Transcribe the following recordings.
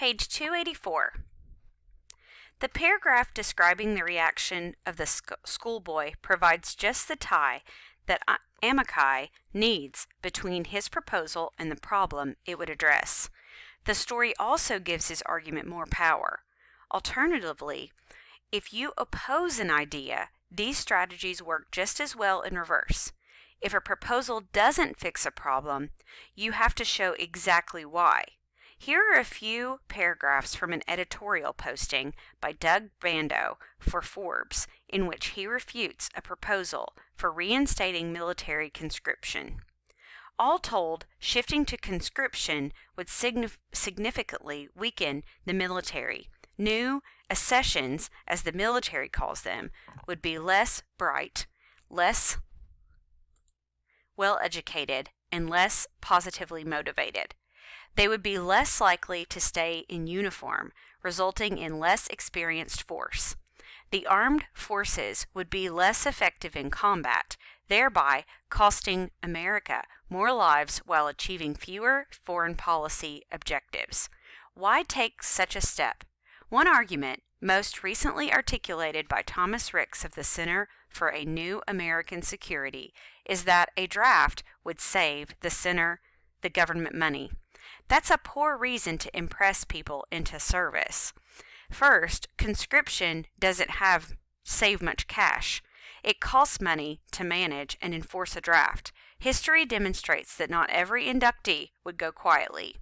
Page 284. The paragraph describing the reaction of the schoolboy provides just the tie that amici needs between his proposal and the problem it would address. The story also gives his argument more power. Alternatively, if you oppose an idea, these strategies work just as well in reverse. If a proposal doesn't fix a problem, you have to show exactly why. Here are a few paragraphs from an editorial posting by Doug Bando for Forbes, in which he refutes a proposal for reinstating military conscription. All told, shifting to conscription would significantly weaken the military. New accessions, as the military calls them, would be less bright, less well-educated, and less positively motivated. They would be less likely to stay in uniform, resulting in less experienced force. The armed forces would be less effective in combat, thereby costing America more lives while achieving fewer foreign policy objectives. Why take such a step? One argument, most recently articulated by Thomas Ricks of the Center for a New American Security, is that a draft would save the center the government money. That's a poor reason to impress people into service. First, conscription doesn't save much cash. It costs money to manage and enforce a draft. History demonstrates that not every inductee would go quietly.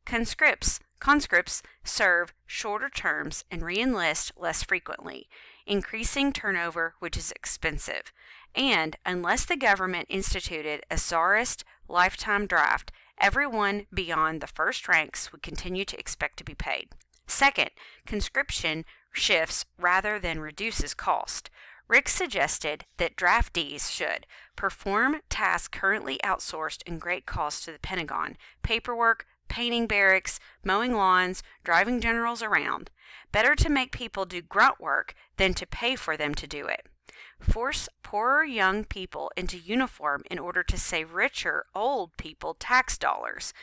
Conscripts serve shorter terms and re-enlist less frequently, increasing turnover, which is expensive. And unless the government instituted a czarist lifetime draft, everyone beyond the first ranks would continue to expect to be paid. Second, conscription shifts rather than reduces cost. Rick suggested that draftees should perform tasks currently outsourced and great cost to the Pentagon: paperwork, painting barracks, mowing lawns, driving generals around. Better to make people do grunt work than to pay for them to do it. Force poorer young people into uniform in order to save richer old people tax dollars.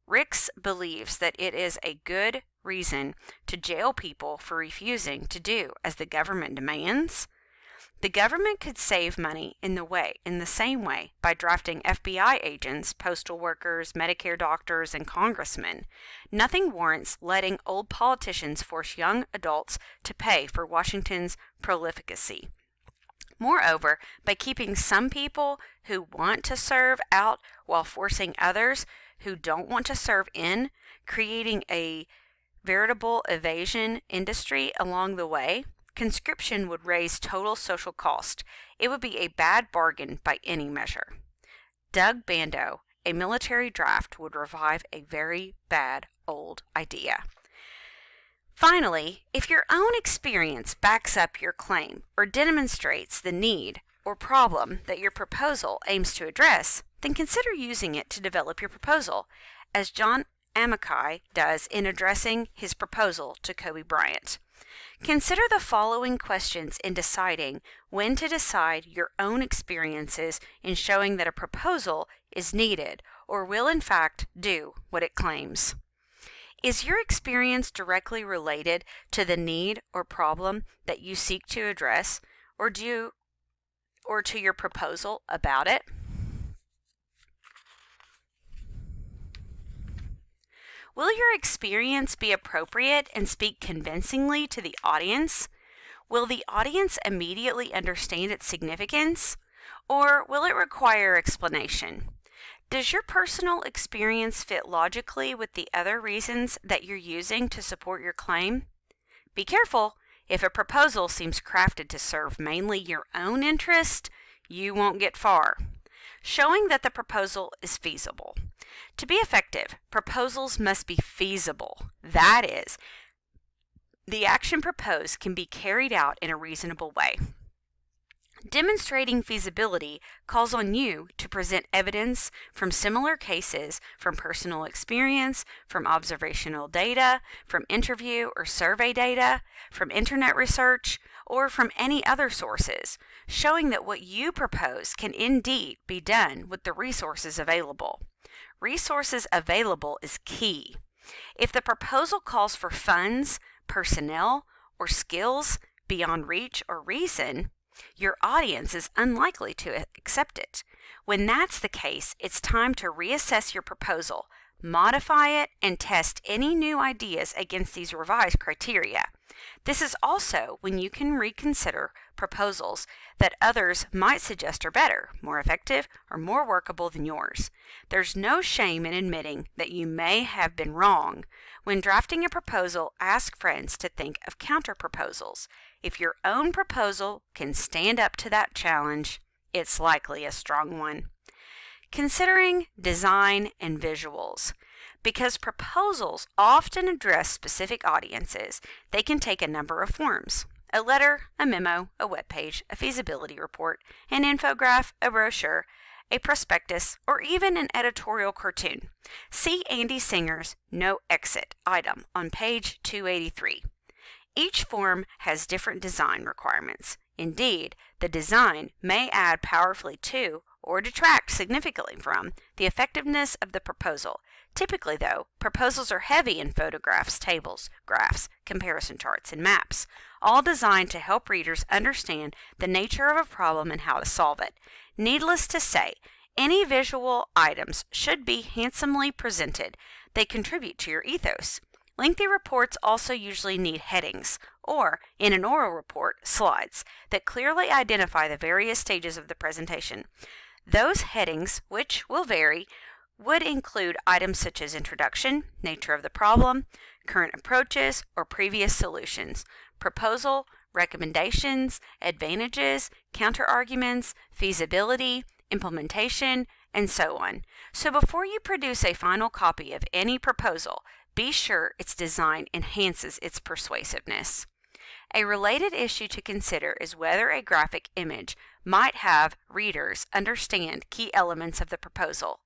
Ricks believes that it is a good reason to jail people for refusing to do as the government demands. The government could save money in the same way by drafting FBI agents, postal workers, Medicare doctors, and congressmen. Nothing warrants letting old politicians force young adults to pay for Washington's prolificacy. Moreover, by keeping some people who want to serve out while forcing others who don't want to serve in, creating a veritable evasion industry along the way, conscription would raise total social cost. It would be a bad bargain by any measure. Doug Bando, a military draft would revive a very bad old idea. Finally, if your own experience backs up your claim or demonstrates the need or problem that your proposal aims to address, then consider using it to develop your proposal, as John Amici does in addressing his proposal to Kobe Bryant. Consider the following questions in deciding when to decide your own experiences in showing that a proposal is needed or will in fact do what it claims. Is your experience directly related to the need or problem that you seek to address, or to your proposal about it? Will your experience be appropriate and speak convincingly to the audience? Will the audience immediately understand its significance, or will it require explanation? Does your personal experience fit logically with the other reasons that you're using to support your claim? Be careful. If a proposal seems crafted to serve mainly your own interest, you won't get far. Showing that the proposal is feasible. To be effective, proposals must be feasible. That is, the action proposed can be carried out in a reasonable way. Demonstrating feasibility calls on you to present evidence from similar cases, from personal experience, from observational data, from interview or survey data, from internet research, or from any other sources, showing that what you propose can indeed be done with the resources available. Resources available is key. If the proposal calls for funds, personnel, or skills beyond reach or reason, your audience is unlikely to accept it. When that's the case, it's time to reassess your proposal, modify it, and test any new ideas against these revised criteria. This is also when you can reconsider proposals that others might suggest are better, more effective, or more workable than yours. There's no shame in admitting that you may have been wrong. When drafting a proposal, ask friends to think of counter-proposals. If your own proposal can stand up to that challenge, it's likely a strong one. Considering design and visuals. Because proposals often address specific audiences, they can take a number of forms: a letter, a memo, a web page, a feasibility report, an infographic, a brochure, a prospectus, or even an editorial cartoon. See Andy Singer's No Exit item on page 283. Each form has different design requirements. Indeed, the design may add powerfully to or detract significantly from the effectiveness of the proposal. Typically, though, proposals are heavy in photographs, tables, graphs, comparison charts, and maps, all designed to help readers understand the nature of a problem and how to solve it. Needless to say, any visual items should be handsomely presented. They contribute to your ethos. Lengthy reports also usually need headings, or, in an oral report, slides that clearly identify the various stages of the presentation. Those headings, which will vary, would include items such as introduction, nature of the problem, current approaches or previous solutions, proposal, recommendations, advantages, counterarguments, feasibility, implementation, and so on. So before you produce a final copy of any proposal, be sure its design enhances its persuasiveness. A related issue to consider is whether a graphic image might have readers understand key elements of the proposal,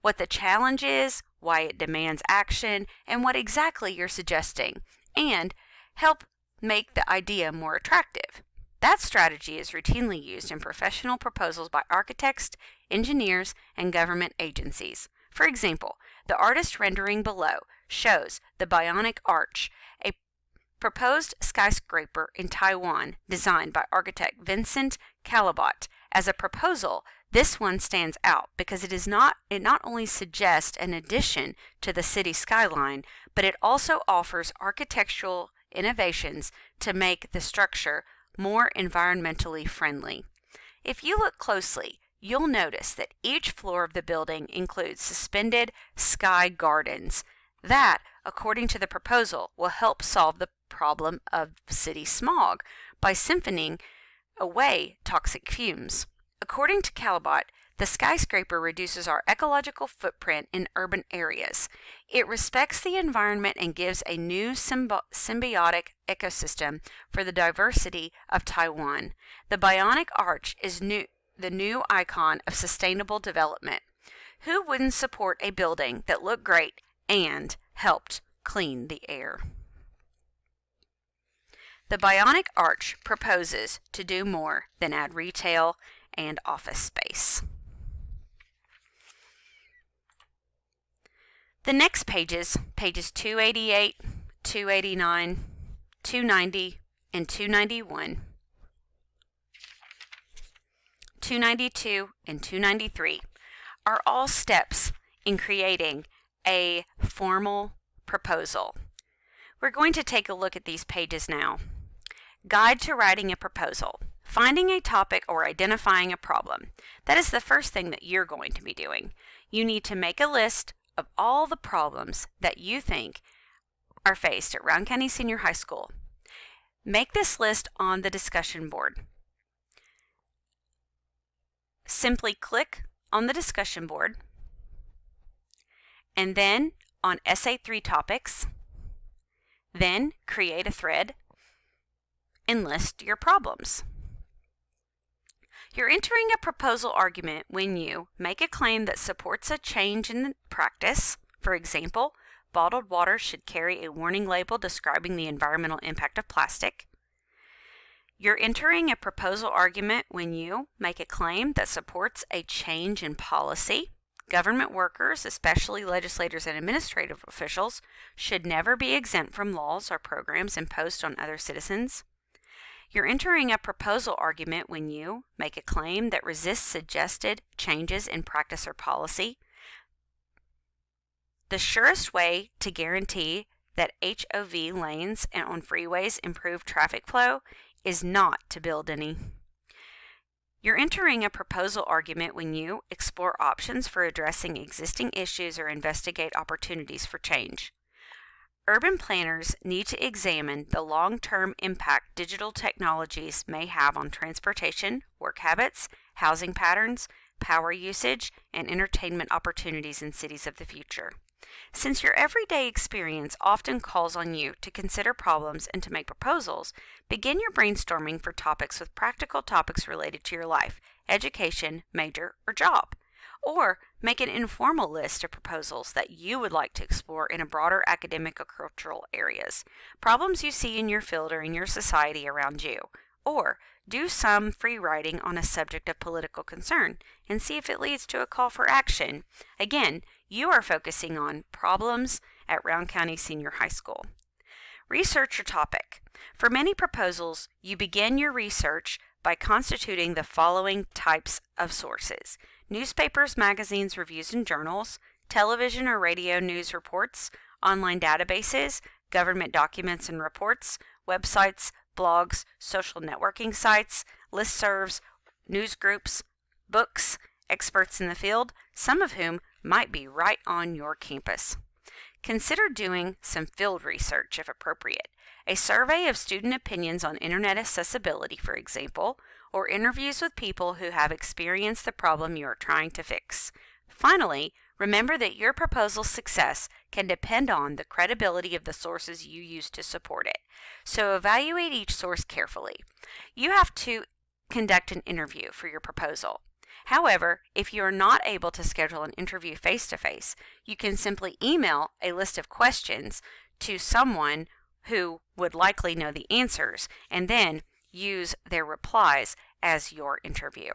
what the challenge is, why it demands action, and what exactly you're suggesting, and help make the idea more attractive. That strategy is routinely used in professional proposals by architects, engineers, and government agencies. For example, the artist rendering below shows the Bionic Arch, a proposed skyscraper in Taiwan designed by architect Vincent Calabot. As a proposal, this one stands out because it not only suggests an addition to the city skyline, but it also offers architectural innovations to make the structure more environmentally friendly. If you look closely, you'll notice that each floor of the building includes suspended sky gardens. That, according to the proposal, will help solve the problem of city smog by siphoning away toxic fumes. According to Calabot, the skyscraper reduces our ecological footprint in urban areas. It respects the environment and gives a new symbiotic ecosystem for the diversity of Taiwan. The Bionic Arch is the new icon of sustainable development. Who wouldn't support a building that looked great and helped clean the air? The Bionic Arch proposes to do more than add retail and office space. The next pages 288, 289, 290, and 291, 292, and 293 are all steps in creating a formal proposal. We're going to take a look at these pages now. Guide to writing a proposal. Finding a topic or identifying a problem. That is the first thing that you're going to be doing. You need to make a list of all the problems that you think are faced at Round County Senior High School. Make this list on the discussion board. Simply click on the discussion board and then on Essay 3 Topics. Then create a thread and list your problems. You're entering a proposal argument when you make a claim that supports a change in the practice. For example, bottled water should carry a warning label describing the environmental impact of plastic. You're entering a proposal argument when you make a claim that supports a change in policy. Government workers, especially legislators and administrative officials, should never be exempt from laws or programs imposed on other citizens. You're entering a proposal argument when you make a claim that resists suggested changes in practice or policy. The surest way to guarantee that HOV lanes and on freeways improve traffic flow is not to build any. You're entering a proposal argument when you explore options for addressing existing issues or investigate opportunities for change. Urban planners need to examine the long-term impact digital technologies may have on transportation, work habits, housing patterns, power usage, and entertainment opportunities in cities of the future. Since your everyday experience often calls on you to consider problems and to make proposals, begin your brainstorming for topics with practical topics related to your life, education, major, or job. Or make an informal list of proposals that you would like to explore in a broader academic or cultural areas, problems you see in your field or in your society around you. Or do some free writing on a subject of political concern and see if it leads to a call for action. Again, you are focusing on problems at Round County Senior High School. Research your topic. For many proposals, you begin your research by constituting the following types of sources: newspapers, magazines, reviews, and journals, television or radio news reports, online databases, government documents and reports, websites, blogs, social networking sites, listservs, news groups, books, experts in the field, some of whom might be right on your campus. Consider doing some field research if appropriate. A survey of student opinions on internet accessibility, for example, or interviews with people who have experienced the problem you are trying to fix. Finally, remember that your proposal's success can depend on the credibility of the sources you use to support it. So evaluate each source carefully. You have to conduct an interview for your proposal. However, if you are not able to schedule an interview face-to-face, you can simply email a list of questions to someone who would likely know the answers, and then use their replies as your interview.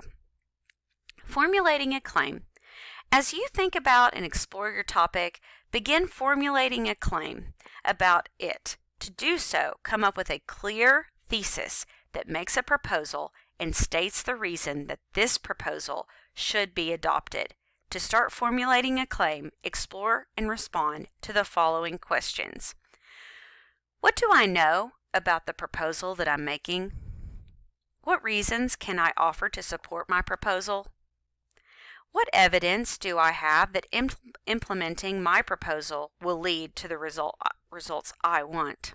Formulating a claim. As you think about and explore your topic, begin formulating a claim about it. To do so, come up with a clear thesis that makes a proposal and states the reason that this proposal should be adopted. To start formulating a claim, explore and respond to the following questions. What do I know about the proposal that I'm making? What reasons can I offer to support my proposal? What evidence do I have that implementing my proposal will lead to the results I want?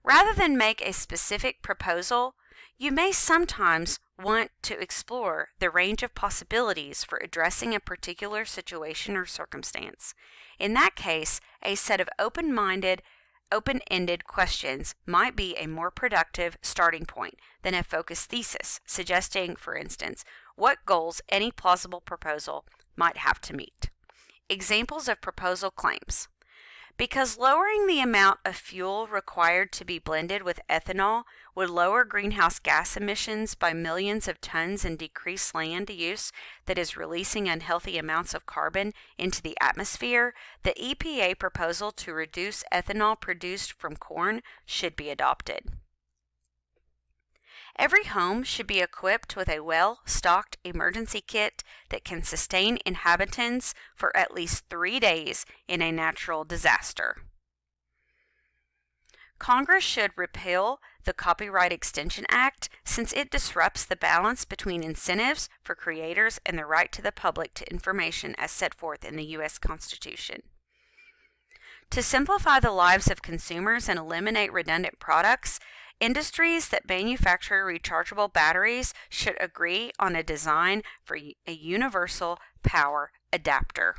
Rather than make a specific proposal, you may sometimes want to explore the range of possibilities for addressing a particular situation or circumstance. In that case, a set of open-ended questions might be a more productive starting point than a focused thesis, suggesting, for instance, what goals any plausible proposal might have to meet. Examples of proposal claims. Because lowering the amount of fuel required to be blended with ethanol would lower greenhouse gas emissions by millions of tons and decrease land use that is releasing unhealthy amounts of carbon into the atmosphere, the EPA proposal to reduce ethanol produced from corn should be adopted. Every home should be equipped with a well-stocked emergency kit that can sustain inhabitants for at least 3 days in a natural disaster. Congress should repeal the Copyright Extension Act since it disrupts the balance between incentives for creators and the right to the public to information as set forth in the U.S. Constitution. To simplify the lives of consumers and eliminate redundant products, industries that manufacture rechargeable batteries should agree on a design for a universal power adapter.